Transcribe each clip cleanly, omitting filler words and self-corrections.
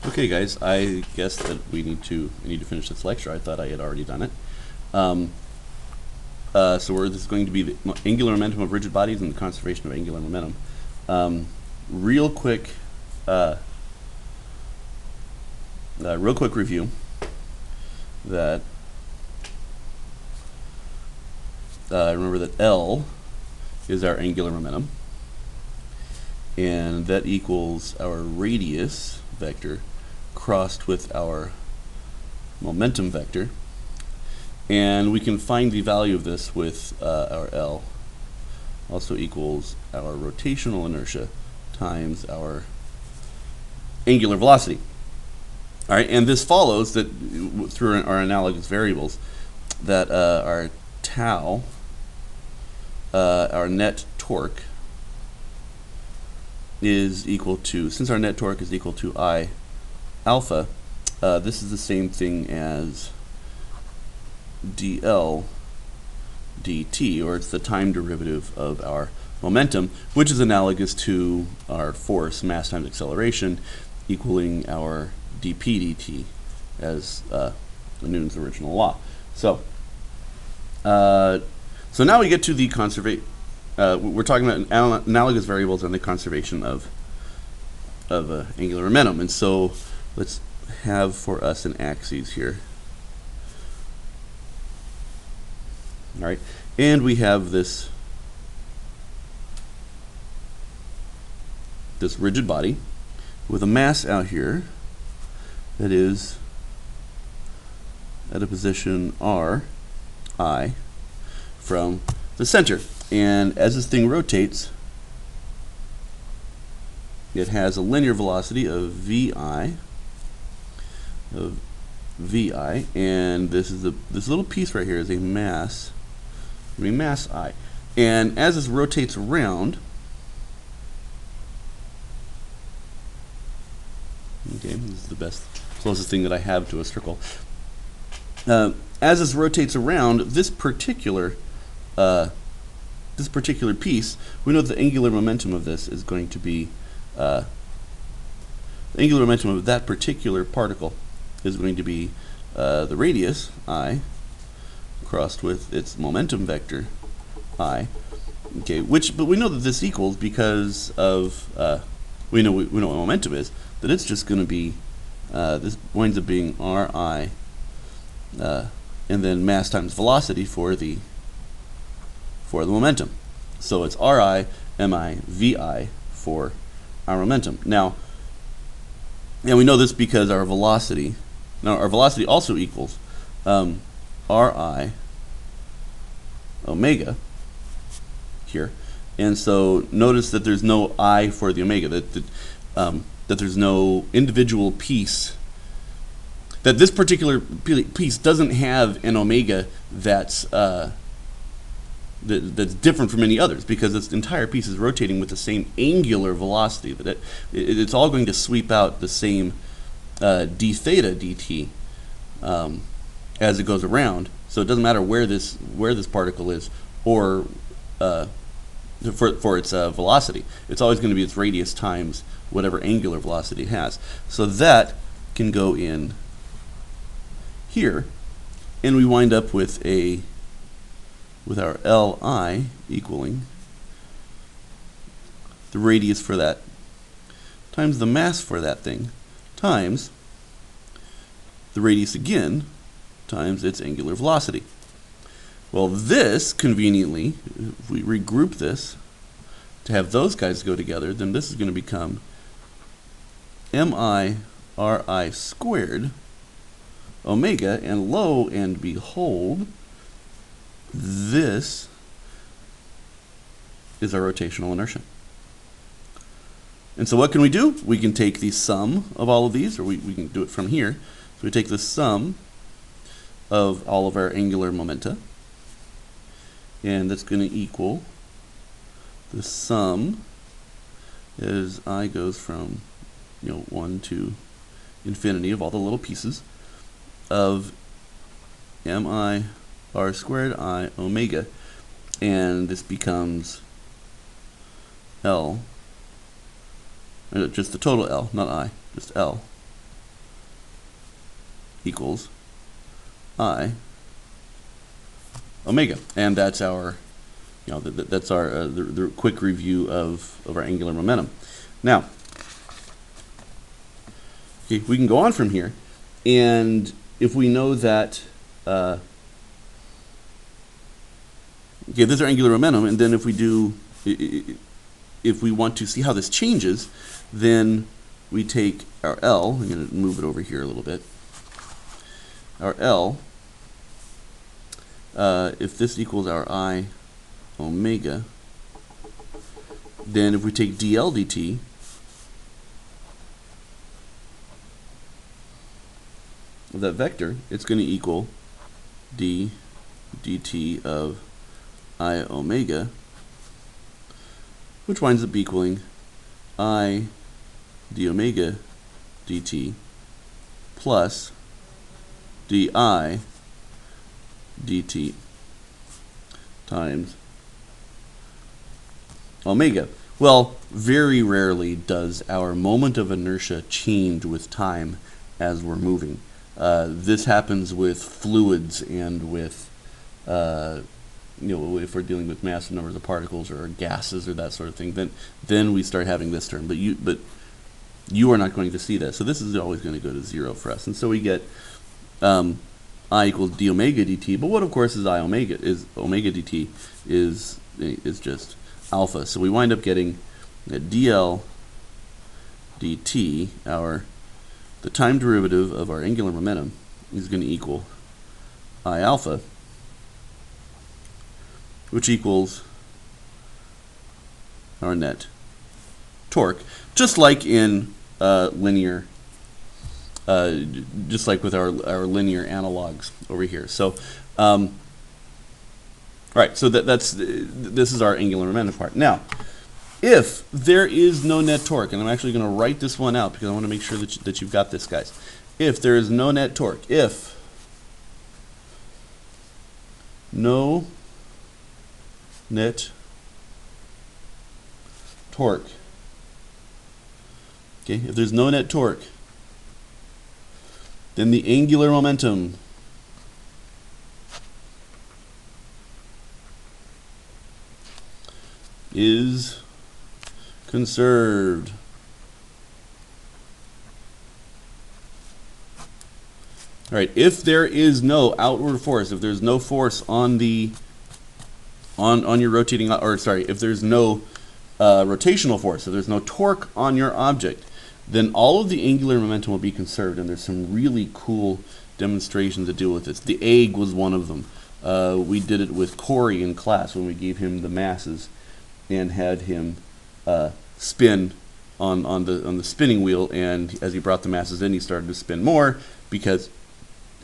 Okay, guys, I guess that I need to finish this lecture. I thought I had already done it. This is going to be the angular momentum of rigid bodies and the conservation of angular momentum. Real quick review that remember that L is our angular momentum, and that equals our radius vector crossed with our momentum vector, and we can find the value of this with our L also equals our rotational inertia times our angular velocity. All right, and this follows that through our analogous variables that our tau, our net torque, is equal to, since our net torque is equal to I alpha, this is the same thing as dl dt, or it's the time derivative of our momentum, which is analogous to our force, mass times acceleration, equaling our dp dt as Newton's original law. So now we get to the conservation. We're talking about analogous variables and the conservation of angular momentum. And so let's have for us an axis here. All right, and we have this rigid body with a mass out here that is at a position r, I, from the center. And as this thing rotates, it has a linear velocity of vi, and this little piece right here is a mass I. And as this rotates around, okay, this is the closest thing that I have to a circle. As this rotates around, this particular piece, we know the angular momentum of this is going to be the angular momentum of that particular particle is going to be the radius I crossed with its momentum vector I. Okay, but we know that this equals, because of we know what momentum is, that it's just going to be this winds up being Ri and then mass times velocity for the momentum. So it's Ri mi vi for our momentum. Now, and we know this because our velocity also equals Ri omega here. And so notice that there's no I for the omega, that there's no individual piece, that this particular piece doesn't have an omega that's different from any others, because this entire piece is rotating with the same angular velocity, that it's all going to sweep out the same d theta dt as it goes around. So it doesn't matter where this particle is, or for its velocity. It's always going to be its radius times whatever angular velocity it has. So that can go in here, and we wind up with our Li equaling the radius for that times the mass for that thing times the radius again times its angular velocity. Well, this conveniently, if we regroup this to have those guys go together, then this is going to become mi Ri squared omega, and lo and behold, this is our rotational inertia. And so what can we do? We can take the sum of all of these, or we can do it from here. So we take the sum of all of our angular momenta, and that's going to equal the sum as I goes from 1 to infinity of all the little pieces of mi r squared I omega, and this becomes L, just the total L, not I, just L, equals I omega. And that's our, that's our the quick review of our angular momentum. Now, okay, we can go on from here, and if we know that, okay, this is our angular momentum, and then if we do, if we want to see how this changes, then we take our L, I'm going to move it over here a little bit, our L, if this equals our I omega, then if we take dl dt, of that vector, it's going to equal d dt of I omega, which winds up equaling I d omega dt plus di dt times omega. Well, very rarely does our moment of inertia change with time as we're moving. This happens with fluids and with, if we're dealing with massive numbers of particles or gases or that sort of thing, then we start having this term. But you are not going to see that. So this is always going to go to 0 for us. And so we get I equals d omega dt. But what, of course, is I omega? Is omega dt is just alpha. So we wind up getting dl dt, the time derivative of our angular momentum, is going to equal I alpha, which equals our net torque, just like in linear, just like with our linear analogs over here. So, all right. So this is our angular momentum part. Now, if there is no net torque, and I'm actually going to write this one out because I want to make sure that you've got this, guys. If there is no net torque, if no net torque, okay, if there's no net torque, then the angular momentum is conserved. All right, if there is no outward force, if there's no force on the on your rotating, or sorry, if there's no rotational force, if there's no torque on your object, then all of the angular momentum will be conserved. And there's some really cool demonstrations that deal with this. The egg was one of them. We did it with Corey in class when we gave him the masses and had him spin on the spinning wheel, and as he brought the masses in, he started to spin more because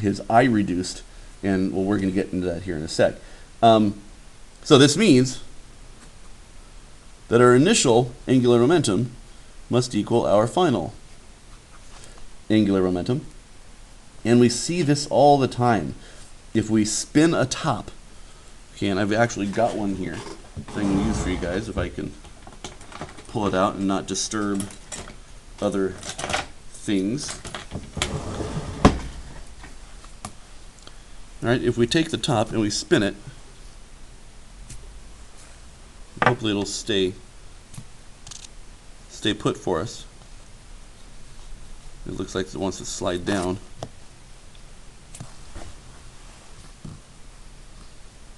his I reduced, and well, we're going to get into that here in a sec. So this means that our initial angular momentum must equal our final angular momentum, and we see this all the time. If we spin a top, okay, and I've actually got one here that I can use for you guys if I can pull it out and not disturb other things. All right, if we take the top and we spin it, hopefully it'll stay put for us. It looks like it wants to slide down.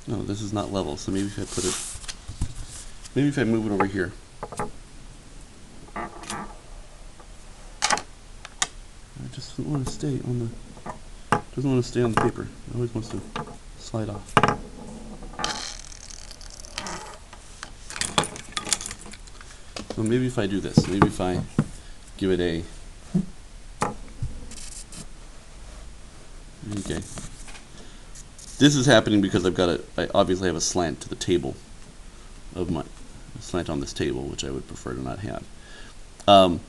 No, this is not level, so maybe if I put it, maybe if I move it over here. It just doesn't want to stay on the paper. It always wants to slide off. So maybe if I do this, maybe if I give it a, okay. This is happening because I obviously have a slant to the table of a slant on this table, which I would prefer to not have. But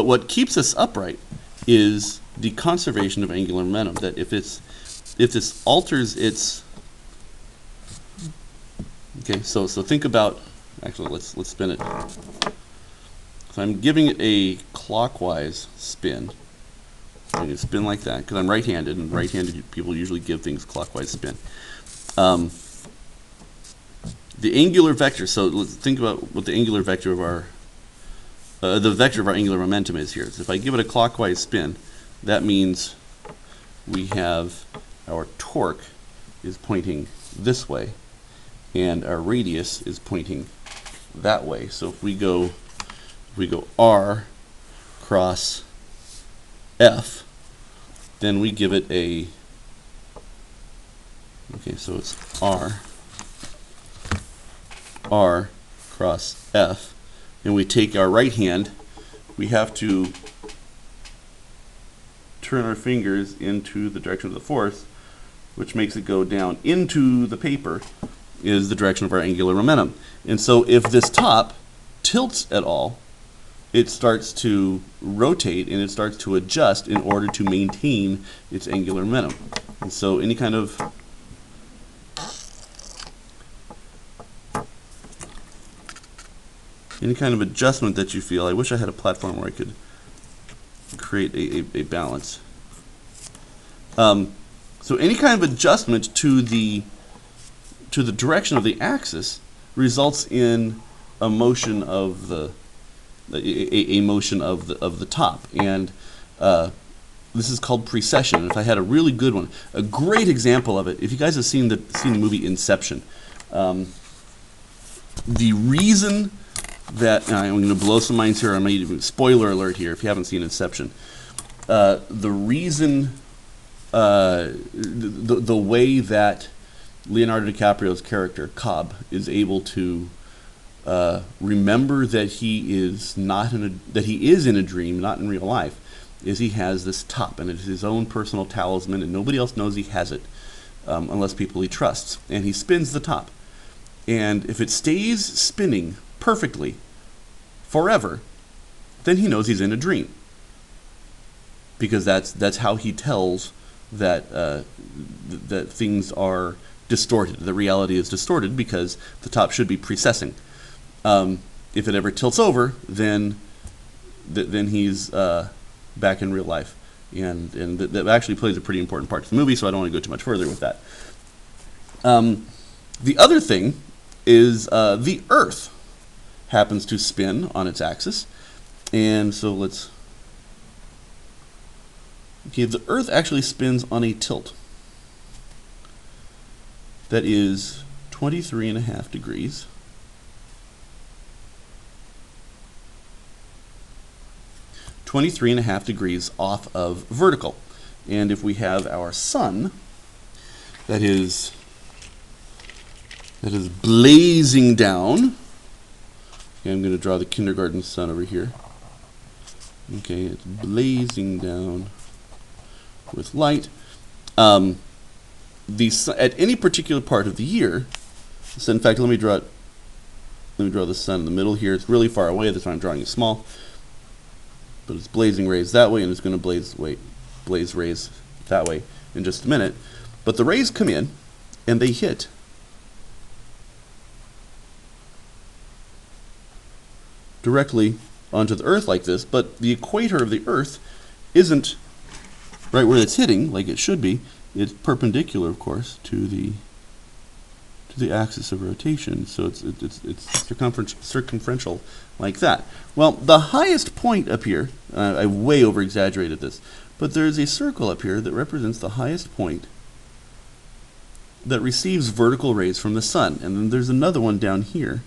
what keeps us upright is the conservation of angular momentum. That if this alters its, okay, so think about, actually let's spin it. So I'm giving it a clockwise spin. I'm going to spin like that because I'm right-handed, and right-handed people usually give things clockwise spin. The angular vector, so let's think about what the angular vector of our, the vector of our angular momentum is here. So if I give it a clockwise spin, that means we have our torque is pointing this way, and our radius is pointing that way. So if we go R cross F, then we give it a, okay, so it's R cross F, and we take our right hand, we have to turn our fingers into the direction of the force, which makes it go down into the paper, is the direction of our angular momentum. And so if this top tilts at all, it starts to rotate and it starts to adjust in order to maintain its angular momentum. And so any kind of adjustment that you feel, I wish I had a platform where I could create a balance. So any kind of adjustment to the direction of the axis results in a motion of the motion of the top, and this is called precession. If I had a really good one, a great example of it, if you guys have seen the movie Inception, the reason that, I'm going to blow some minds here, I might even, spoiler alert here if you haven't seen Inception, the reason, the way that Leonardo DiCaprio's character, Cobb, is able to remember that he is in a dream, not in real life, is he has this top, and it's his own personal talisman, and nobody else knows he has it, unless people he trusts. And he spins the top, and if it stays spinning perfectly forever, then he knows he's in a dream, because that's how he tells that that things are distorted. The reality is distorted because the top should be precessing. If it ever tilts over, then he's back in real life, and that actually plays a pretty important part to the movie. So I don't want to go too much further with that. The other thing is the Earth happens to spin on its axis, and so let's. Okay, the Earth actually spins on a tilt that is 23.5 degrees. 23.5 degrees off of vertical. And if we have our sun that is blazing down, okay, I'm going to draw the kindergarten sun over here. Okay, it's blazing down with light. The sun, at any particular part of the year, so in fact, let me draw the sun in the middle here. It's really far away, that's why I'm drawing it small. But it's blazing rays that way, and it's going to blaze rays that way in just a minute. But the rays come in, and they hit directly onto the Earth like this, but the equator of the Earth isn't right where it's hitting, like it should be. It's perpendicular, of course, to the axis of rotation, so it's circumferential like that. Well, the highest point up here, I way over exaggerated this, but there's a circle up here that represents the highest point that receives vertical rays from the sun, and then there's another one down here.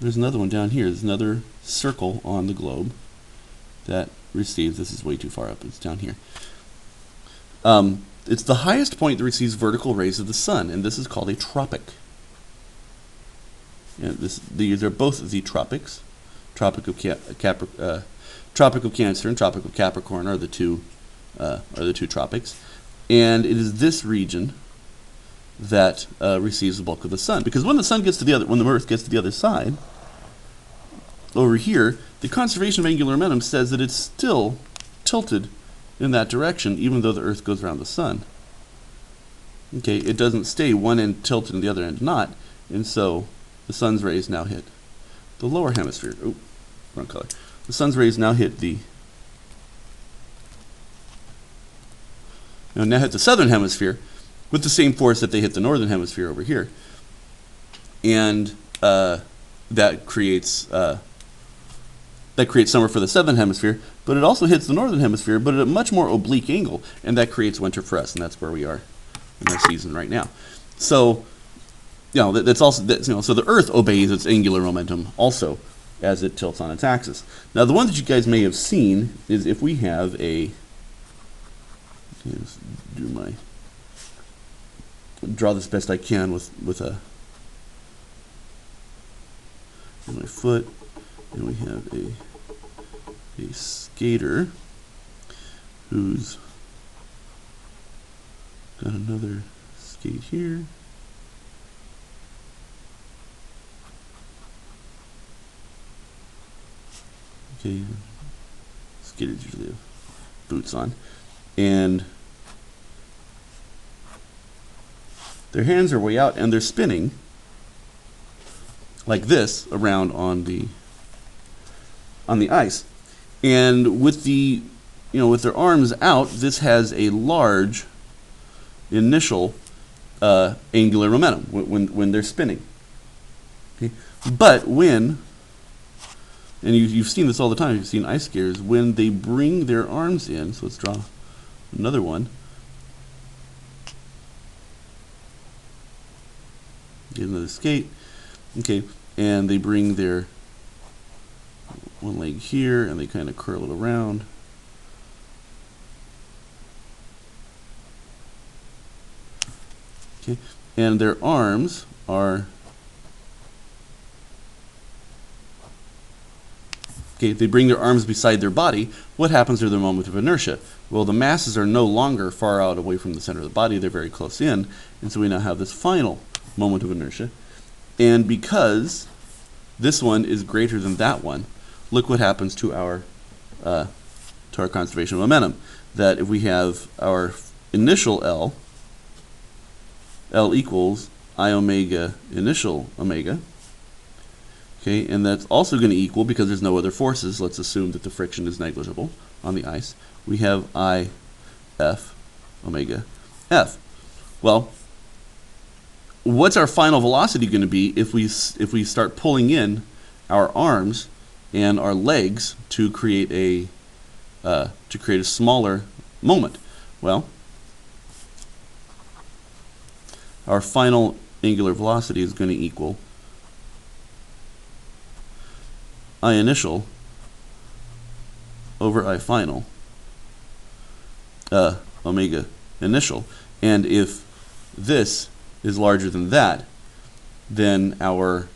There's another one down here. There's another circle on the globe that receives, this is way too far up, it's down here. It's the highest point that receives vertical rays of the sun, and this is called a tropic. And these are both the tropics. Tropic of Cancer and Tropic of Capricorn are the two tropics, and it is this region that receives the bulk of the sun. Because when the Earth gets to the other side, over here, the conservation of angular momentum says that it's still tilted in that direction, even though the Earth goes around the sun. Okay, it doesn't stay one end tilted and the other end not, and so the sun's rays now hit the lower hemisphere. Ooh, wrong color. The sun's rays now hit the southern hemisphere with the same force that they hit the northern hemisphere over here, and that creates summer for the southern hemisphere. But it also hits the northern hemisphere, but at a much more oblique angle, and that creates winter for us, and that's where we are in our season right now. So, so the Earth obeys its angular momentum also as it tilts on its axis. Now, the one that you guys may have seen is if we have a, let's draw this best I can with my foot, and we have a skater who's got another skate here. Okay, skaters usually have boots on, and their hands are way out, and they're spinning like this around on the ice. And with with their arms out, this has a large initial angular momentum when they're spinning. Okay, but when, and you've seen this all the time, you've seen ice skaters, when they bring their arms in, so let's draw another one. Get another skate, okay, and they bring their one leg here, and they kind of curl it around. Okay, and their arms are, okay, they bring their arms beside their body. What happens to their moment of inertia? Well, the masses are no longer far out away from the center of the body, they're very close in, and so we now have this final moment of inertia. And because this one is greater than that one, look what happens to our conservation of momentum. That if we have our initial L equals I omega initial omega, okay, and that's also going to equal, because there's no other forces, let's assume that the friction is negligible on the ice, we have I F omega F. Well, what's our final velocity going to be if we start pulling in our arms and our legs to create a smaller moment? Well, our final angular velocity is going to equal I initial over I final omega initial. And if this is larger than that, then our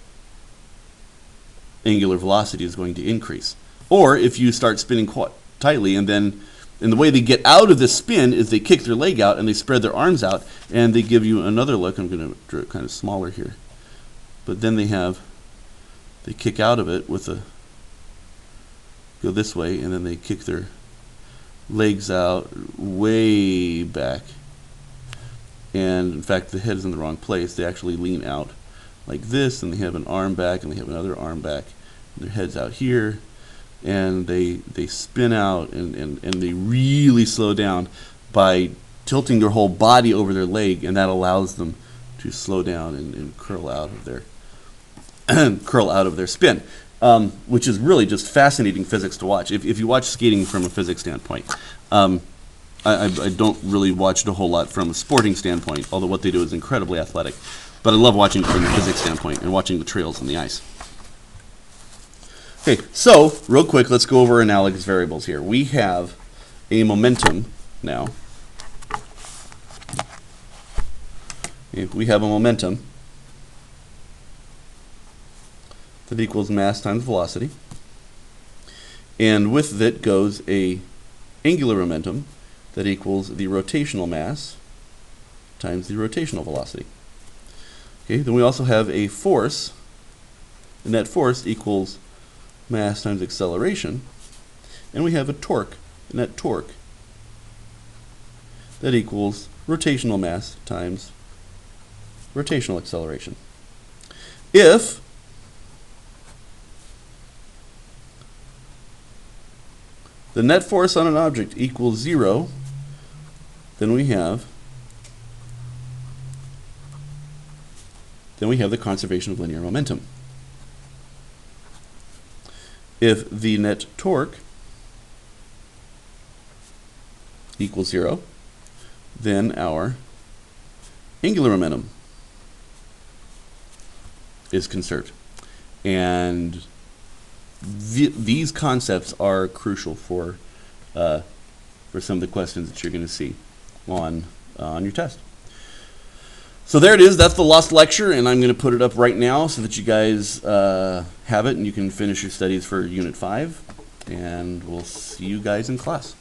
angular velocity is going to increase. Or if you start spinning quite tightly, and the way they get out of this spin is they kick their leg out and they spread their arms out, and they give you another look. I'm going to draw it kind of smaller here, but then they kick out of it go this way, and then they kick their legs out way back, and in fact the head is in the wrong place. They actually lean out like this, and they have an arm back, and they have another arm back, and their head's out here, and they spin out, and they really slow down by tilting their whole body over their leg, and that allows them to slow down and curl out of their spin, which is really just fascinating physics to watch. If you watch skating from a physics standpoint, I don't really watch it a whole lot from a sporting standpoint, although what they do is incredibly athletic. But I love watching it from a physics standpoint and watching the trails on the ice. Okay, so real quick, let's go over analogous variables here. We have a momentum now. If we have a momentum that equals mass times velocity, and with it goes a angular momentum that equals the rotational mass times the rotational velocity. Okay, then we also have a force, and that force equals mass times acceleration, and we have a torque, and that torque that equals rotational mass times rotational acceleration. If the net force on an object equals 0, then we have the conservation of linear momentum. If the net torque equals 0, then our angular momentum is conserved. And these concepts are crucial for some of the questions that you're going to see on your test. So there it is. That's the lost lecture, and I'm going to put it up right now so that you guys have it and you can finish your studies for Unit 5. And we'll see you guys in class.